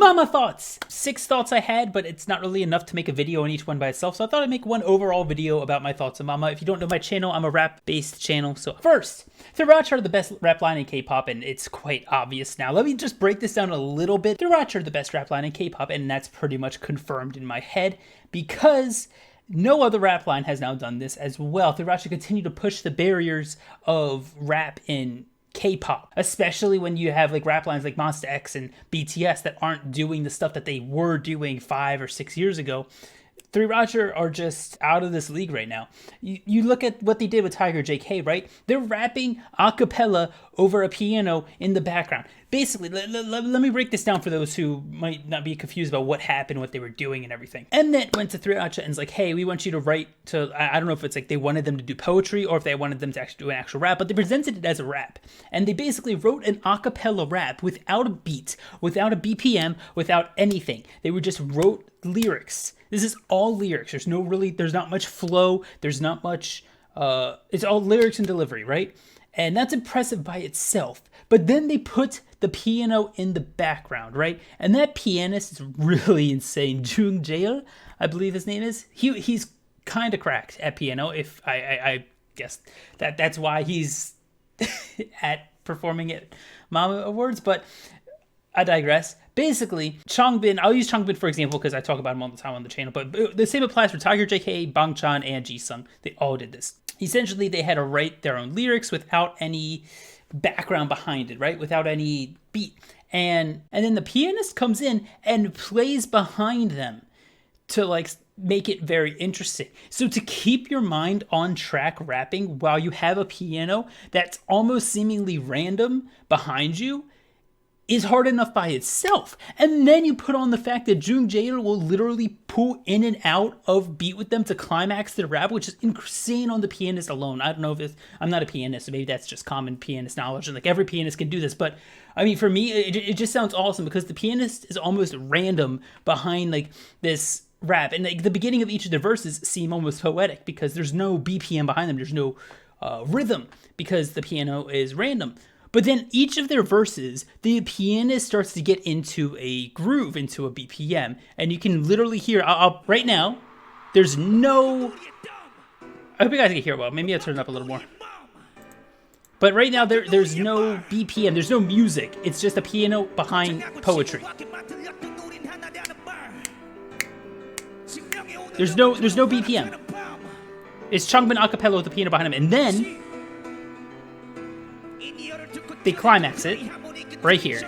Mama thoughts! 6 thoughts I had, but it's not really enough to make a video on each one by itself, so I thought I'd make one overall video about my thoughts on Mama. If you don't know my channel, I'm a rap-based channel. So first, Thirach are the best rap line in K-pop, and it's quite obvious now. Let me just break this down a little bit. Thirach are the best rap line in K-pop, and that's pretty much confirmed in my head, because no other rap line has now done this as well. Thirach continue to push the barriers of rap in K-pop, especially when you have like rap lines like Monsta X and BTS that aren't doing the stuff that they were doing 5 or 6 years ago. Thirach are just out of this league right now. You look at what they did with Tiger JK, right? They're rapping a cappella over a piano in the background. Basically, let me break this down for those who might not be confused about what happened, what they were doing and everything. Mnet went to Thirach and was like, hey, we want you to write to, I don't know if it's like they wanted them to do poetry or if they wanted them to actually do an actual rap, but they presented it as a rap. And they basically wrote an a cappella rap without a beat, without a BPM, without anything. They just wrote lyrics. This is all lyrics. There's not much flow. There's not much, it's all lyrics and delivery, right? And that's impressive by itself. But then they put the piano in the background, right? And that pianist is really insane. JHOPEEEEEE, I believe his name is. He's kind of cracked at piano, if I guess that's why he's at performing at Mama Awards, but I digress. Basically, Changbin, I'll use Changbin for example because I talk about him all the time on the channel, but the same applies for Tiger JK, Bangchan, and Jisung. They all did this. Essentially, they had to write their own lyrics without any background behind it, right? Without any beat. And then the pianist comes in and plays behind them to like make it very interesting. So to keep your mind on track rapping while you have a piano that's almost seemingly random behind you is hard enough by itself. And then you put on the fact that JHOPEEEEEE will literally pull in and out of beat with them to climax their rap, which is insane on the pianist alone. I don't know if it's, I'm not a pianist, so maybe that's just common pianist knowledge, and like every pianist can do this, but I mean, for me, it just sounds awesome because the pianist is almost random behind like this rap, and like the beginning of each of their verses seem almost poetic because there's no BPM behind them, there's no rhythm because the piano is random. But then each of their verses, the pianist starts to get into a groove, into a BPM. And you can literally hear, right now, there's no, I hope you guys can hear well. Maybe I'll turn it up a little more. But right now, there's no BPM, there's no music. It's just a piano behind poetry. There's no BPM. It's Changbin a cappella with the piano behind him. And then they climax it right here.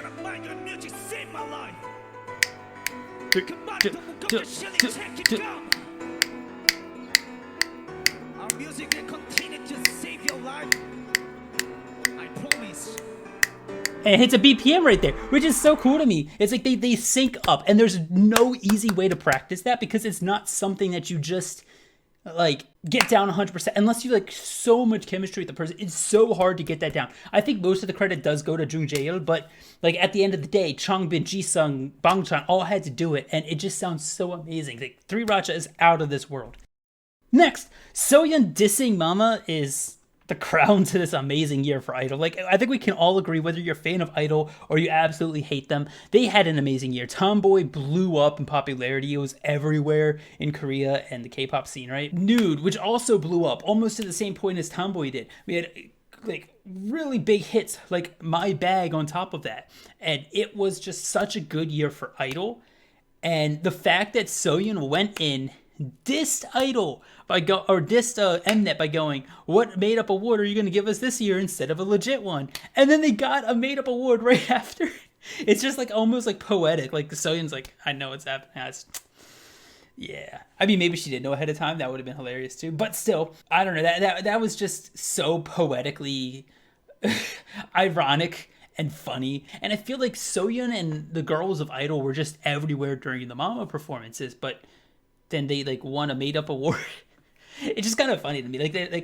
And it hits a BPM right there, which is so cool to me. It's like they sync up, and there's no easy way to practice that because it's not something that you just like get down 100% unless you like so much chemistry with the person. It's so hard to get that down. I think most of the credit does go to JHOPEEEEEE, but like at the end of the day, Changbin, Jisung, Bangchan all had to do it, and it just sounds so amazing. Like Thirach is out of this world. Next, Soyeon dissing Mama is the crown to this amazing year for I-DLE. Like, I think we can all agree, whether you're a fan of I-DLE or you absolutely hate them, they had an amazing year. Tomboy blew up in popularity. It was everywhere in Korea and the K-pop scene, right? Nude, which also blew up almost at the same point as Tomboy did. We had like really big hits, like My Bag on top of that. And it was just such a good year for I-DLE. And the fact that Soyeon went in, dissed I-DLE dissed Mnet by going, what made up award are you going to give us this year instead of a legit one? And then they got a made up award right after. It's just like almost like poetic. Like Soyeon's like, I know what's happening. Yeah. I mean, maybe she did know ahead of time. That would have been hilarious too. But still, I don't know. That was just so poetically ironic and funny. And I feel like Soyeon and the girls of I-DLE were just everywhere during the Mama performances. But then they like won a made up award. It's just kind of funny to me.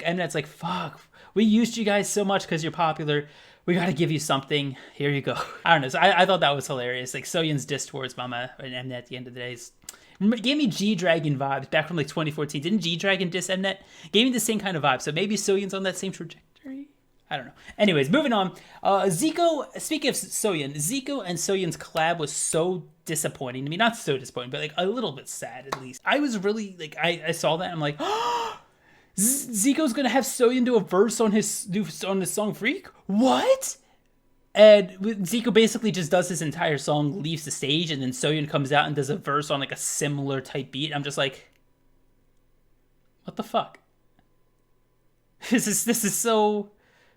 And it's like, fuck, we used you guys so much because you're popular. We got to give you something. Here you go. I don't know. So I thought that was hilarious. Like Soyeon's diss towards Mama and Mnet at the end of the day gave me G-Dragon vibes back from like 2014. Didn't G-Dragon diss Mnet? Gave me the same kind of vibe. So maybe Soyeon's on that same trajectory. I don't know. Anyways, moving on. Zico, speaking of Soyeon, Zico and Soyeon's collab was so disappointing to me. Not so disappointing, but like a little bit sad at least. I was really like, I saw that and I'm like, oh, Zico's gonna have Soyeon do a verse on his song Freak? What? And Zico basically just does his entire song, leaves the stage, and then Soyeon comes out and does a verse on like a similar type beat. I'm just like, what the fuck? This is so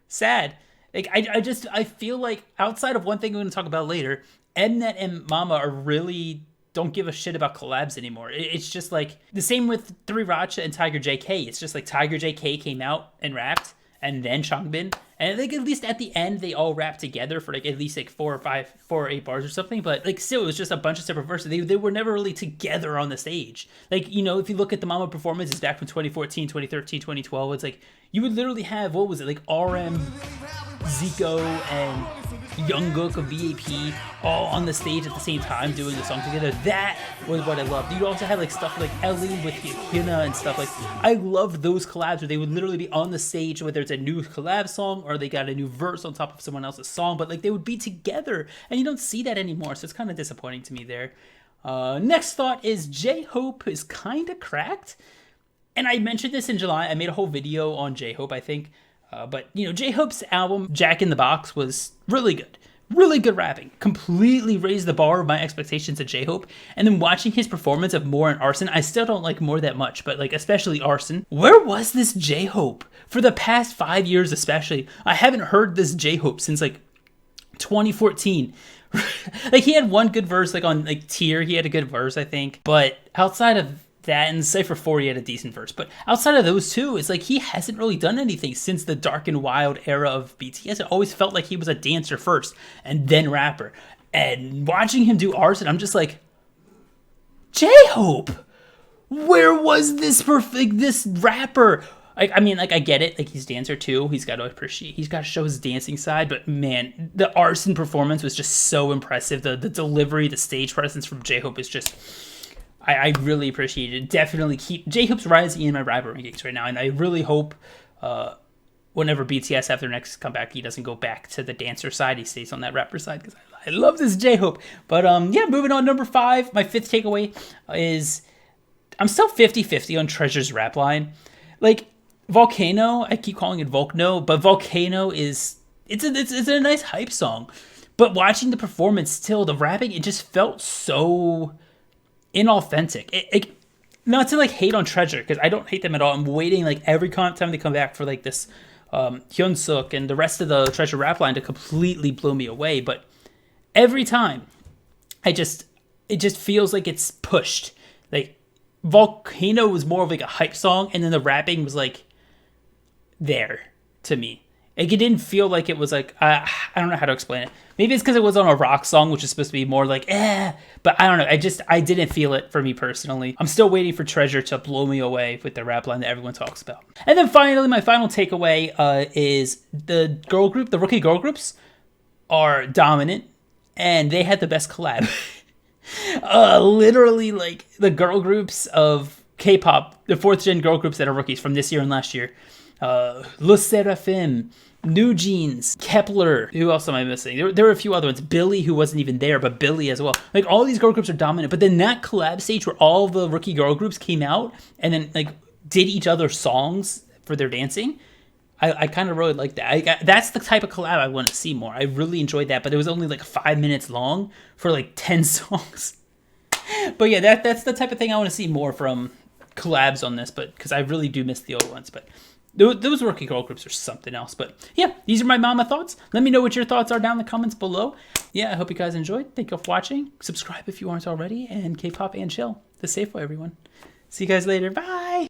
sad. Like I feel like outside of one thing we're gonna talk about later, Mnet and Mama are really don't give a shit about collabs anymore. It's just like the same with 3RACHA and Tiger JK. It's just like Tiger JK came out and rapped, and then Changbin, and like at least at the end they all rapped together for like at least like 4 or 8 bars or something. But like still, it was just a bunch of separate verses. They were never really together on the stage. Like, you know, if you look at the Mama performances back from 2014, 2013, 2012, it's like you would literally have, what was it, like RM, Zico, and Jungkook of VAP all on the stage at the same time doing the song together. That was what I loved. You also had like stuff like Ellie with Hyuna and stuff. Like, I loved those collabs where they would literally be on the stage, whether it's a new collab song or they got a new verse on top of someone else's song, but like they would be together, and you don't see that anymore, so it's kind of disappointing to me there. Next thought is J-Hope is kind of cracked, and I mentioned this in July. I made a whole video on J-Hope, I think. But, you know, J-Hope's album, Jack in the Box, was really good. Really good rapping. Completely raised the bar of my expectations of J-Hope. And then watching his performance of More and Arson, I still don't like More that much, but like especially Arson. Where was this J-Hope? For the past 5 years especially, I haven't heard this J-Hope since like 2014. Like, he had one good verse, like on like Tear, he had a good verse, I think. But outside of that, and Cypher 4, he had a decent verse. But outside of those two, it's like he hasn't really done anything since the Dark and Wild era of BTS. It always felt like he was a dancer first and then rapper. And watching him do Arson, I'm just like, J-Hope, where was this this rapper? I mean, like, I get it. Like, he's dancer too. He's got to show his dancing side. But man, the Arson performance was just so impressive. The delivery, the stage presence from J-Hope is just, I really appreciate it. Definitely keep J-Hope's rising in my rapper rankings right now, and I really hope whenever BTS have their next comeback, he doesn't go back to the dancer side. He stays on that rapper side, because I love this J-Hope. But yeah, moving on, number 5, my 5th takeaway is I'm still 50-50 on Treasure's rap line. Like, Volcano, I keep calling it Volkno, but Volcano it's a nice hype song. But watching the performance, still the rapping, it just felt so inauthentic. Not to like hate on Treasure, because I don't hate them at all. I'm waiting like every time they come back for like this Hyunsuk and the rest of the Treasure rap line to completely blow me away. But every time, it just feels like it's pushed. Like, Volcano was more of like a hype song, and then the rapping was like there to me. Like, it didn't feel like it was like, I don't know how to explain it. Maybe it's because it was on a rock song, which is supposed to be more like, but I don't know. I didn't feel it for me personally. I'm still waiting for Treasure to blow me away with the rap line that everyone talks about. And then finally, my final takeaway is the rookie girl groups are dominant, and they had the best collab. Literally, like, the girl groups of K-pop, the 4th gen girl groups that are rookies from this year and last year. Le Sserafim, NewJeans, Kepler. Who else am I missing? There were a few other ones. Billy, who wasn't even there, but Billy as well. Like, all these girl groups are dominant. But then that collab stage where all the rookie girl groups came out and then like did each other's songs for their dancing, I kind of really like that. That's the type of collab I want to see more. I really enjoyed that, but it was only like 5 minutes long for like 10 songs. But yeah, that's the type of thing I want to see more from collabs on this, but because I really do miss the old ones. But those rookie girl groups are something else. But yeah, these are my Mama thoughts. Let me know what your thoughts are down in the comments below. Yeah, I hope you guys enjoyed. Thank you for watching. Subscribe if you aren't already. And K-pop and chill. The safe way, everyone. See you guys later. Bye.